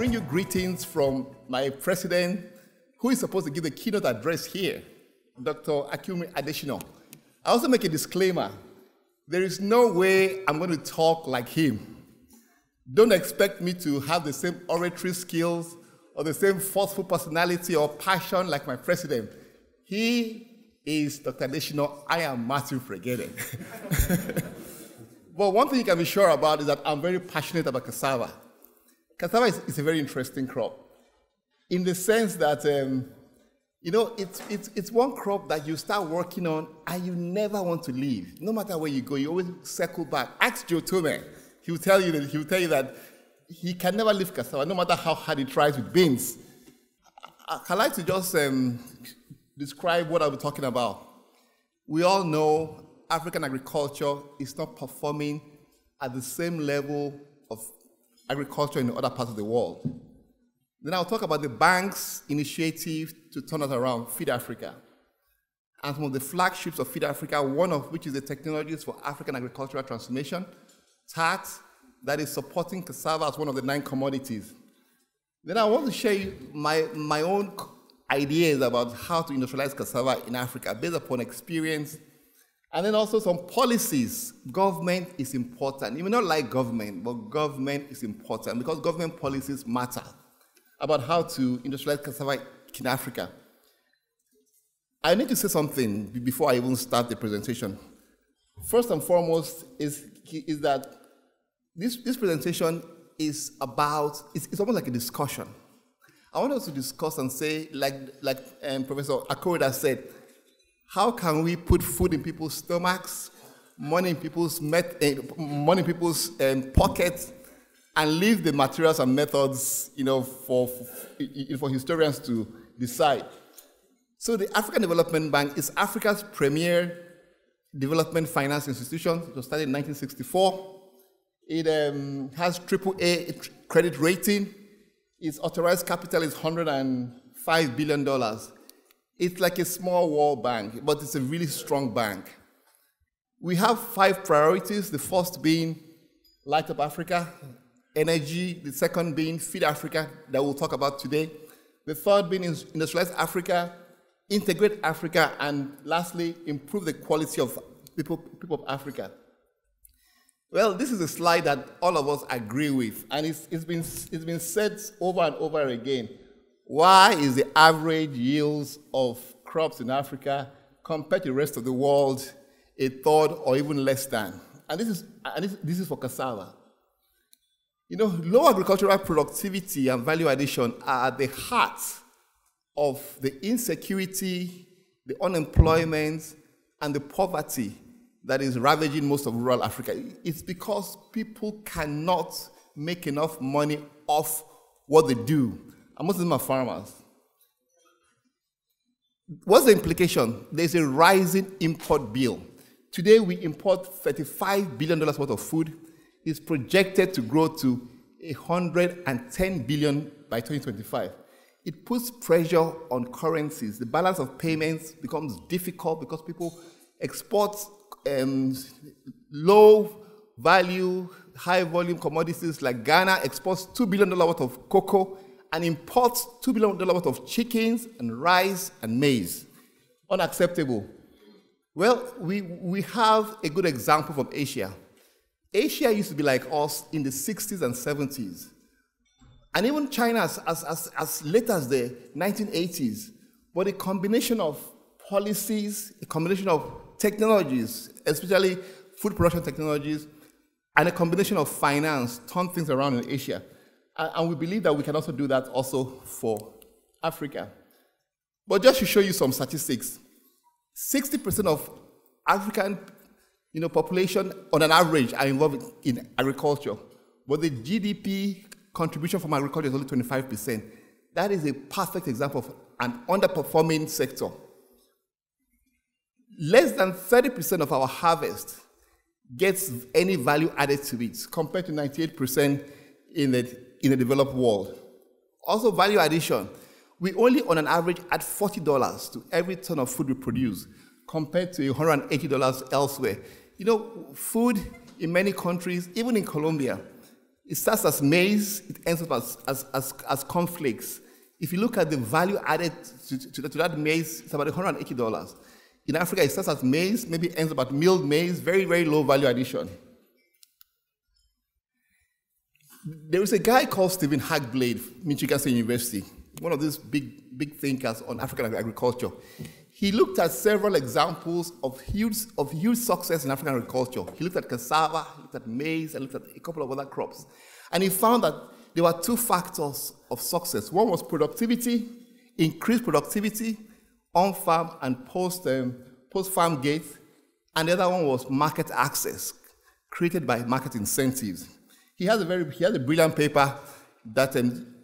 bring you greetings from my president, who is supposed to give the keynote address here, Dr. Akumi Adesina. I also make a disclaimer. There is no way I'm going to talk like him. Don't expect me to have the same oratory skills or the same forceful personality or passion like my president. He is Dr. Adesina. I am Matthew Fregene. But one thing you can be sure about is that I'm very passionate about cassava. Cassava is a very interesting crop in the sense that, it's one crop that you start working on and you never want to leave. No matter where you go, you always circle back. Ask Joe Tome. He will tell you that he can never leave cassava, no matter how hard he tries with beans. I like to just describe what I'll be talking about. We all know African agriculture is not performing at the same level of agriculture in other parts of the world. Then I'll talk about the bank's initiative to turn us around, Feed Africa. And some of the flagships of Feed Africa, one of which is the Technologies for African Agricultural Transformation, TAT, that is supporting cassava as one of the 9 commodities. Then I want to share you my own ideas about how to industrialize cassava in Africa based upon experience, and then also some policies. Government is important. You may not like government, but government is important because government policies matter about how to industrialize cassava in Africa. I need to say something before I even start the presentation. First and foremost is that this presentation is about, it's almost like a discussion. I want us to discuss and say, like Professor Akoreda said, how can we put food in people's stomachs, money in people's pockets, and leave the materials and methods, for historians to decide. So the African Development Bank is Africa's premier development finance institution. It was started in 1964. It has AAA credit rating. Its authorized capital is $105 billion. It's like a small World Bank, but it's a really strong bank. We have 5 priorities, the first being Light Up Africa, energy, the second being Feed Africa, that we'll talk about today, the third being Industrialize Africa, Integrate Africa, and lastly, improve the quality of people of Africa. Well, this is a slide that all of us agree with, and it's been said over and over again. Why is the average yields of crops in Africa compared to the rest of the world a third or even less than? And this is for cassava. Low agricultural productivity and value addition are at the heart of the insecurity, the unemployment, and the poverty that is ravaging most of rural Africa. It's because people cannot make enough money off what they do. And most of them are farmers. What's the implication? There's a rising import bill. Today, we import $35 billion worth of food. It's projected to grow to $110 billion by 2025. It puts pressure on currencies. The balance of payments becomes difficult because people export low-value, high-volume commodities like Ghana exports $2 billion worth of cocoa and imports $2 billion worth of chickens and rice and maize. Unacceptable. Well, we have a good example from Asia. Asia used to be like us in the 60s and 70s. And even China as late as the 1980s. But a combination of policies, a combination of technologies, especially food production technologies, and a combination of finance turned things around in Asia. And we believe that we can also do that also for Africa. But just to show you some statistics, 60% of African population on an average are involved in agriculture, but the GDP contribution from agriculture is only 25%. That is a perfect example of an underperforming sector. Less than 30% of our harvest gets any value added to it, compared to 98% in the developed world. Also, value addition. We only, on an average, add $40 to every ton of food we produce, compared to $180 elsewhere. Food in many countries, even in Colombia, It starts as maize, it ends up as cornflakes. If you look at the value added to that maize, it's about $180. In Africa, it starts as maize, maybe ends up at milled maize, very, very low value addition. There is a guy called Stephen Hackblade, Michigan State University, one of these big thinkers on African agriculture. He looked at several examples of huge success in African agriculture. He looked at cassava, he looked at maize, and looked at a couple of other crops. And he found that there were two factors of success. One was productivity, increased productivity, on-farm and post-farm gate. And the other one was market access, created by market incentives. He has a brilliant paper that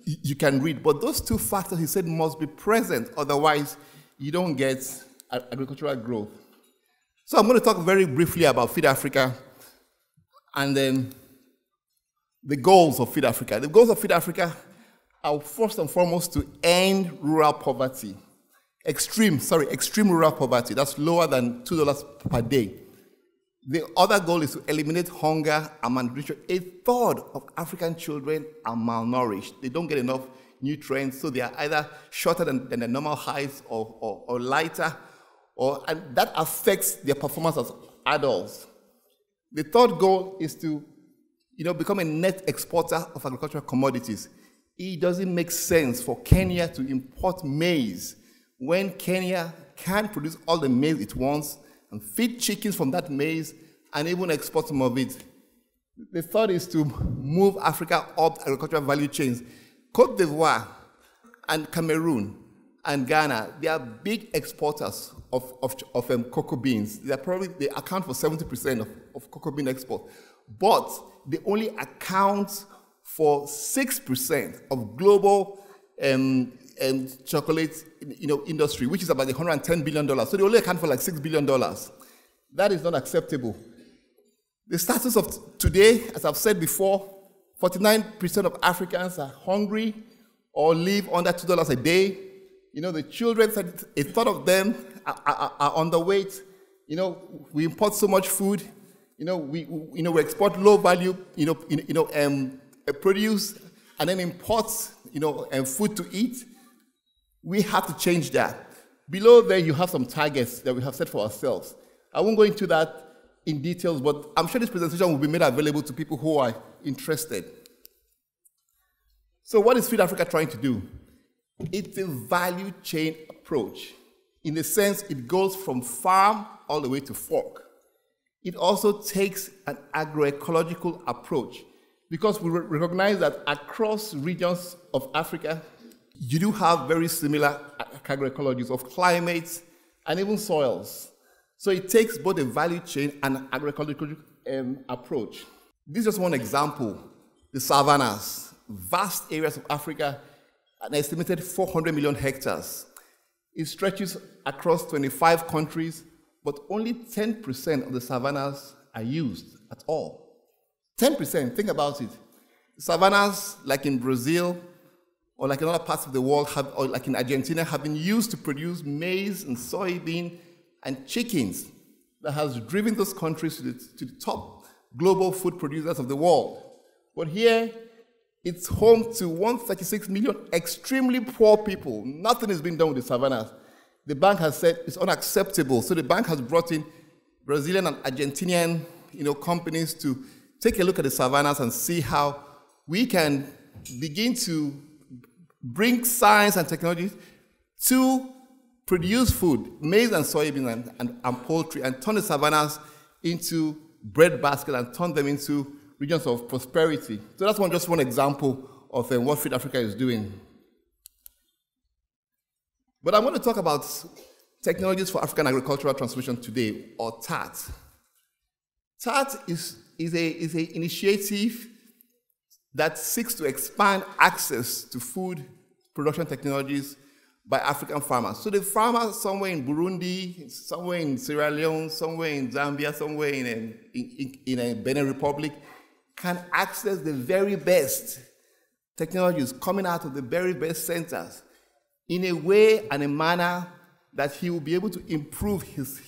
you can read. But those two factors, he said, must be present. Otherwise, you don't get agricultural growth. So I'm going to talk very briefly about Feed Africa and then the goals of Feed Africa. The goals of Feed Africa are first and foremost to end rural poverty. Extreme rural poverty. That's lower than $2 per day. The other goal is to eliminate hunger and malnutrition. A third of African children are malnourished. They don't get enough nutrients, so they are either shorter than the normal height or lighter, and that affects their performance as adults. The third goal is to become a net exporter of agricultural commodities. It doesn't make sense for Kenya to import maize when Kenya can produce all the maize it wants and feed chickens from that maize and even export some of it. The third is to move Africa up agricultural value chains. Côte d'Ivoire and Cameroon and Ghana, they are big exporters of cocoa beans. They account for 70% of cocoa bean export. But they only account for 6% of global chocolate industry, which is about $110 billion. So they only account for like $6 billion. That is not acceptable. The status of today, as I've said before, 49% of Africans are hungry or live under $2 a day. The children, a third of them are underweight. We import so much food. We export low value, produce and then import, food to eat. We have to change that. Below there, you have some targets that we have set for ourselves. I won't go into that in details, but I'm sure this presentation will be made available to people who are interested. So what is Feed Africa trying to do? It's a value chain approach. In the sense, it goes from farm all the way to fork. It also takes an agroecological approach because we recognize that across regions of Africa, you do have very similar agroecologies of climates and even soils. So it takes both a value chain and an agroecological approach. This is just one example. The savannas, vast areas of Africa, an estimated 400 million hectares. It stretches across 25 countries, but only 10% of the savannas are used at all. 10%, think about it. Savannas, like in Brazil, or like in other parts of the world, or like in Argentina, have been used to produce maize and soybean and chickens that has driven those countries to the top global food producers of the world. But here, it's home to 136 million extremely poor people. Nothing is being done with the savannas. The bank has said it's unacceptable. So the bank has brought in Brazilian and Argentinian companies to take a look at the savannas and see how we can begin to bring science and technology to produce food, maize and soybean and poultry, and turn the savannas into bread baskets and turn them into regions of prosperity. So that's just one example of what Feed Africa is doing. But I'm going to talk about Technologies for African Agricultural Transformation today, or TAT. TAT is an initiative that seeks to expand access to food production technologies by African farmers. So the farmers somewhere in Burundi, somewhere in Sierra Leone, somewhere in Zambia, somewhere in Benin Republic, can access the very best technologies coming out of the very best centers in a way and a manner that he will be able to improve his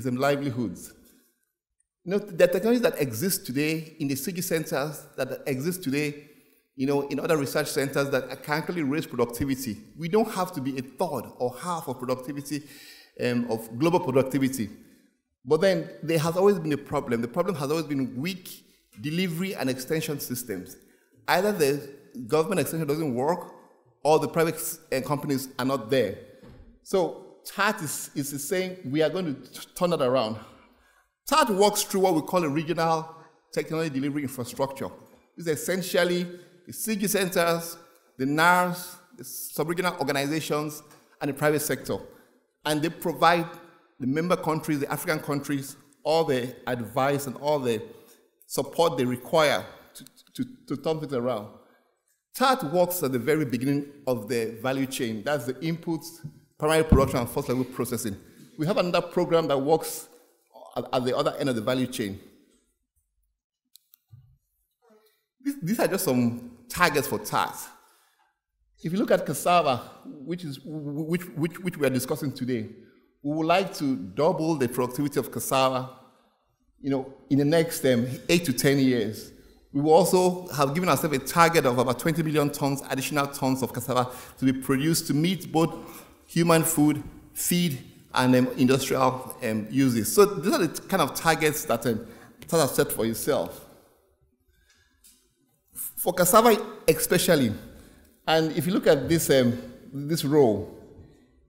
livelihoods. the technologies that exist today in the CG centers, that exist today, in other research centers that can actually raise productivity. We don't have to be a third or half of productivity, of global productivity. But then there has always been a problem. The problem has always been weak delivery and extension systems. Either the government extension doesn't work or the private companies are not there. So TAT is saying we are going to turn that around. TAT works through what we call a regional technology delivery infrastructure. It's essentially the CG centers, the NARs, the sub-regional organizations, and the private sector. And they provide the member countries, the African countries, all the advice and all the support they require to turn things around. TAT works at the very beginning of the value chain. That's the inputs, primary production, and first level processing. We have another program that works at the other end of the value chain. These are just some targets for TAT. If you look at Cassava, which we are discussing today, we would like to double the productivity of Cassava, in the next 8 to 10 years. We will also have given ourselves a target of about 20 million tons, additional tons of cassava to be produced to meet both human food, feed, and industrial uses. So these are the kind of targets that TAT has set for itself. For cassava especially, and if you look at this, this row,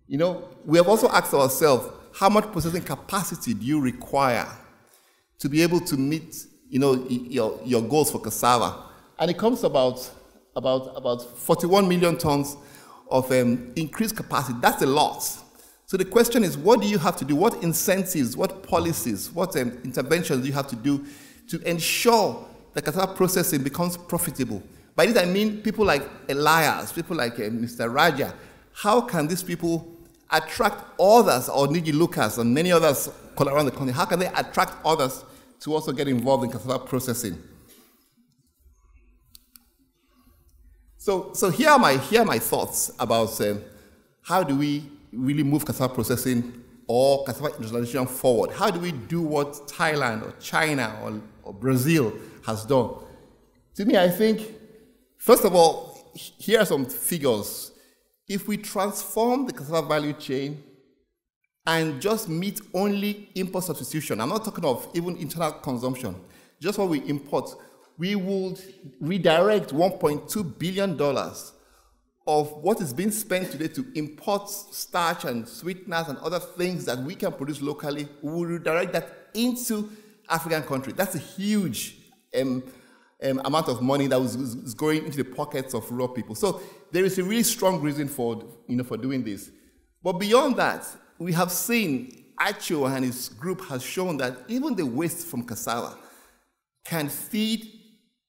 we have also asked ourselves, how much processing capacity do you require to be able to meet your goals for cassava? And it comes about 41 million tons of increased capacity. That's a lot. So the question is, what do you have to do? What incentives, what policies, what interventions do you have to do to ensure that cassava processing becomes profitable? By this I mean people like Elias, people like Mr. Raja. How can these people attract others, or Niji Lucas and many others all around the country? How can they attract others to also get involved in cassava processing? So here are my thoughts about how do we really move cassava processing or cassava industrialization forward? How do we do what Thailand or China or Brazil has done? To me, I think, first of all, here are some figures. If we transform the cassava value chain and just meet only import substitution, I'm not talking of even internal consumption, just what we import, we would redirect $1.2 billion of what is being spent today to import starch and sweeteners and other things that we can produce locally. We will redirect that into African countries. That's a huge amount of money that is going into the pockets of rural people. So there is a really strong reason for doing this. But beyond that, we have seen Acho and his group has shown that even the waste from cassava can feed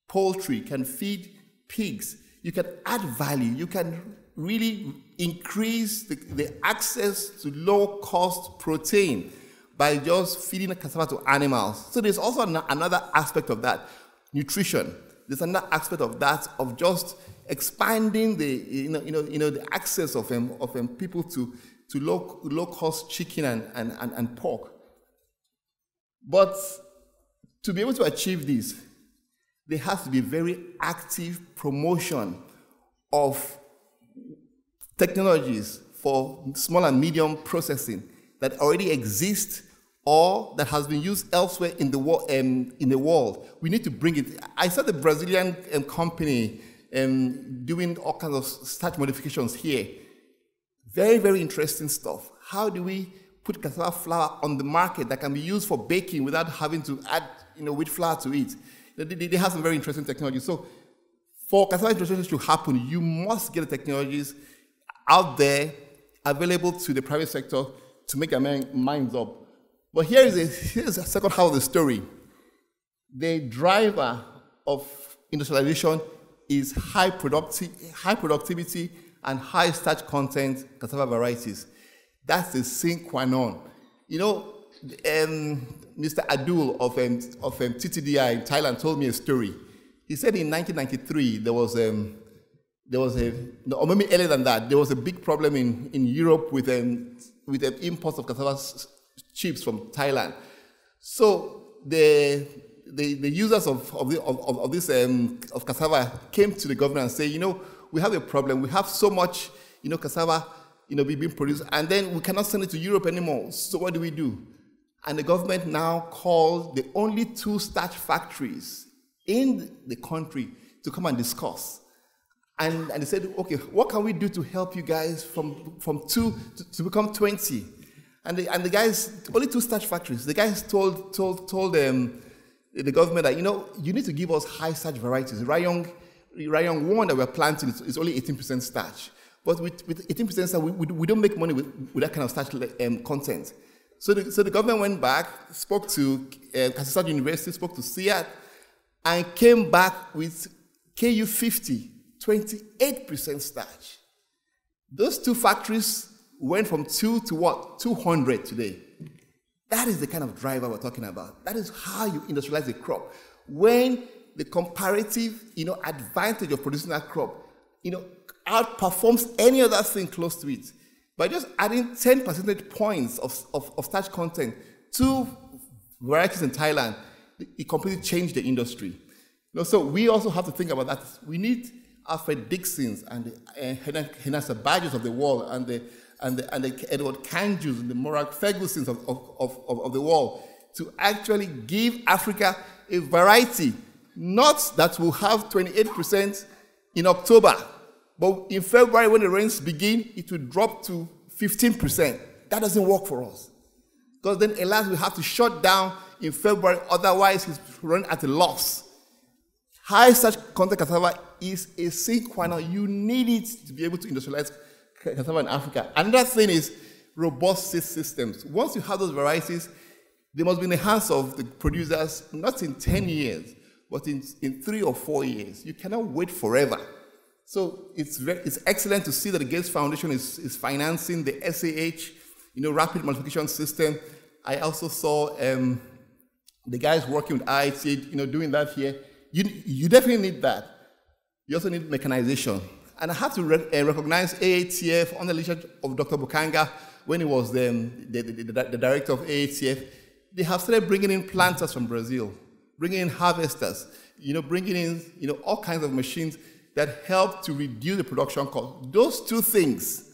poultry, can feed pigs. You can add value. You can really increase the access to low-cost protein by just feeding the cassava to animals. So there's also another aspect of that, nutrition. There's another aspect of that, of just expanding the access of people to low-cost chicken and pork. But to be able to achieve this, there has to be very active promotion of technologies for small and medium processing that already exist or that has been used elsewhere in the world. We need to bring it. I saw the Brazilian company doing all kinds of starch modifications here. Very, very interesting stuff. How do we put cassava flour on the market that can be used for baking without having to add wheat flour to it? They have some very interesting technology. So for cassava industrialization to happen, you must get the technologies out there available to the private sector to make their minds up. But here's a second half of the story. The driver of industrialization is high productivity and high starch content cassava varieties. That's the sine qua non. Mr. Adul of TTDI in Thailand told me a story. He said in 1993 or maybe earlier than that, there was a big problem in Europe with the imports of cassava chips from Thailand. So the users of cassava came to the government and said, we have a problem. We have so much, cassava, being produced, and then we cannot send it to Europe anymore. So what do we do? And the government now called the only 2 starch factories in the country to come and discuss. And they said, okay, what can we do to help you guys from 2 to become 20? And the guys, only 2 starch factories. The guys told the government that, you need to give us high starch varieties. Rayong 1 that we're planting is only 18% starch. But with 18% starch, we don't make money with that kind of starch content. So the government went back, spoke to Cassava University, spoke to SIAT, and came back with KU 50, 28% starch. Those 2 factories went from 2 to what? 200 today. That is the kind of driver we're talking about. That is how you industrialize a crop. When the comparative, advantage of producing that crop, outperforms any other thing close to it. By just adding 10 percentage points of starch content to varieties in Thailand, it completely changed the industry. So we also have to think about that. We need Alfred Dixons and the Henasa Badgers of the world and the Edward Kanjus and the Morag Fergusons of the world to actually give Africa a variety, not that will have 28% in October, but in February when the rains begin, it will drop to 15%. That doesn't work for us. Because then alas, we have to shut down in February, otherwise it's running at a loss. High starch content cassava is a sine qua non. You need it to be able to industrialize cassava in Africa. Another thing is robust seed systems. Once you have those varieties, they must be in the hands of the producers, not in 10 years, but in 3 or 4 years. You cannot wait forever. So it's excellent to see that the Gates Foundation is financing the SAH, rapid multiplication system. I also saw the guys working with IIT, doing that here. You definitely need that. You also need mechanization. And I have to recognize AATF under the leadership of Dr. Bukanga when he was the director of AATF. They have started bringing in planters from Brazil, bringing in harvesters, bringing in all kinds of machines that help to reduce the production cost. Those 2 things,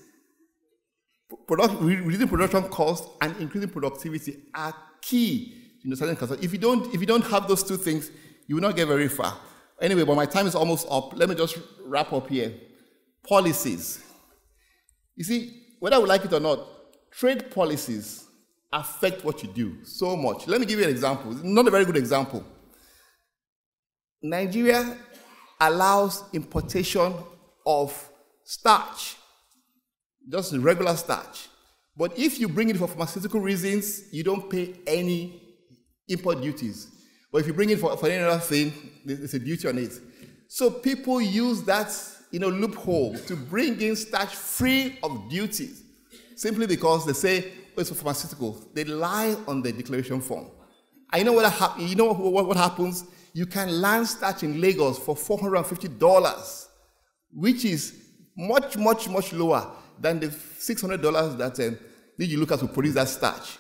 reducing production cost and increasing productivity, are key to understanding cassava. If you don't have those 2 things, you will not get very far. Anyway, but my time is almost up. Let me just wrap up here. Policies. You see, whether we like it or not, trade policies affect what you do so much. Let me give you an example. It's not a very good example. Nigeria allows importation of starch, just regular starch. But if you bring it for pharmaceutical reasons, you don't pay any import duties. But if you bring it for any other thing, there's a duty on it. So people use that loophole to bring in starch free of duties, simply because they say, oh, it's for pharmaceutical. They lie on the declaration form. And what happens? You can land starch in Lagos for $450, which is much, much, much lower than the $600 that you look at to produce that starch.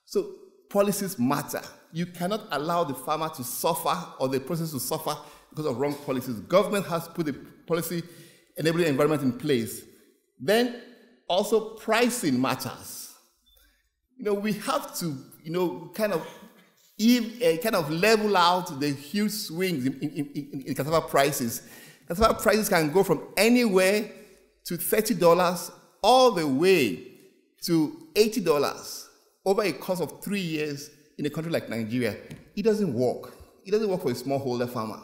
So policies matter. You cannot allow the farmer to suffer or the process to suffer because of wrong policies. Government has put a policy enabling environment in place. Then also pricing matters. We have to, kind of level out the huge swings in cassava prices. Cassava prices can go from anywhere to $30 all the way to $80 over a course of 3 years in a country like Nigeria. It doesn't work. It doesn't work for a smallholder farmer.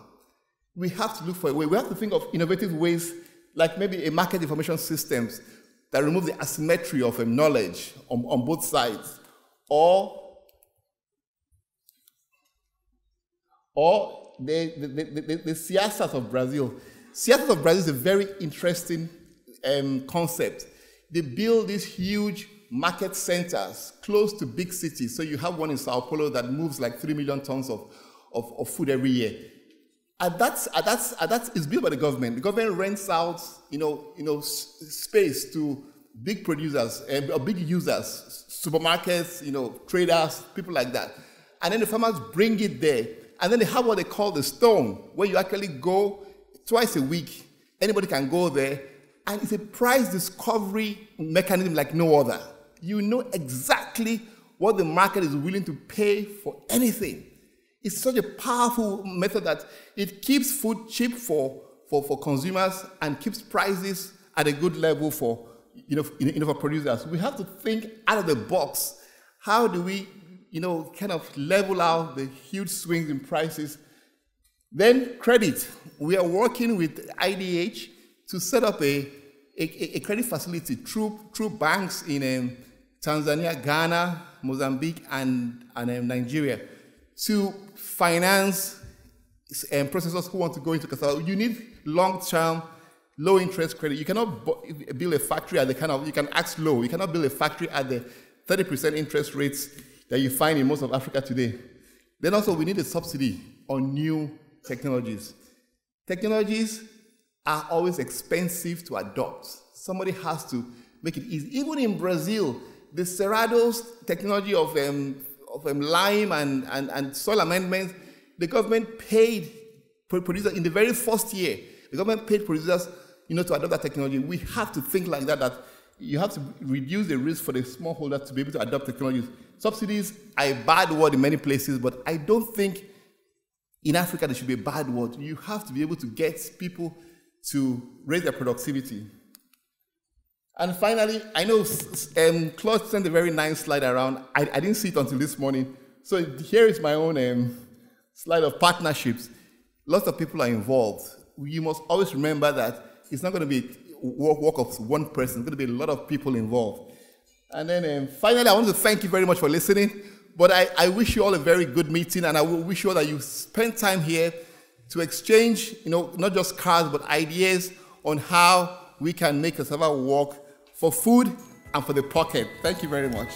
We have to look for a way. We have to think of innovative ways, like maybe a market information systems that remove the asymmetry of knowledge on both sides, or the siasas of Brazil. Siasas of Brazil is a very interesting concept. They build these huge market centers close to big cities. So you have one in Sao Paulo that moves like 3 million tons of food every year. And that is built by the government. The government rents out, space to big producers or big users, supermarkets, traders, people like that. and then the farmers bring it there. And then they have what they call the stone, where you actually go twice a week. Anybody can go there, and it's a price discovery mechanism like no other. You know exactly what the market is willing to pay for anything. It's such a powerful method that it keeps food cheap for consumers and keeps prices at a good level for for producers. We have to think out of the box. How do we kind of level out the huge swings in prices? Then credit. We are working with IDH to set up a credit facility through banks in Tanzania, Ghana, Mozambique, and Nigeria to finance processors who want to go into cassava. You need long-term, low-interest credit. You cannot build a factory at you can ask low. You cannot build a factory at the 30% interest rates that you find in most of Africa today. Then also we need a subsidy on new technologies. Technologies are always expensive to adopt. Somebody has to make it easy. Even in Brazil, the Cerrado's technology of lime and soil amendments, the government paid producers in the very first year. The government paid producers, to adopt that technology. We have to think like that you have to reduce the risk for the smallholder to be able to adopt technologies. Subsidies are a bad word in many places, but I don't think in Africa there should be a bad word. You have to be able to get people to raise their productivity. And finally, I know Claude sent a very nice slide around. I didn't see it until this morning. So here is my own slide of partnerships. Lots of people are involved. You must always remember that it's not going to be work of one person. It's going to be a lot of people involved. And then finally, I want to thank you very much for listening. But I wish you all a very good meeting, and I wish you all that you spend time here to exchange, not just cards, but ideas on how we can make cassava work for food and for the pocket. Thank you very much.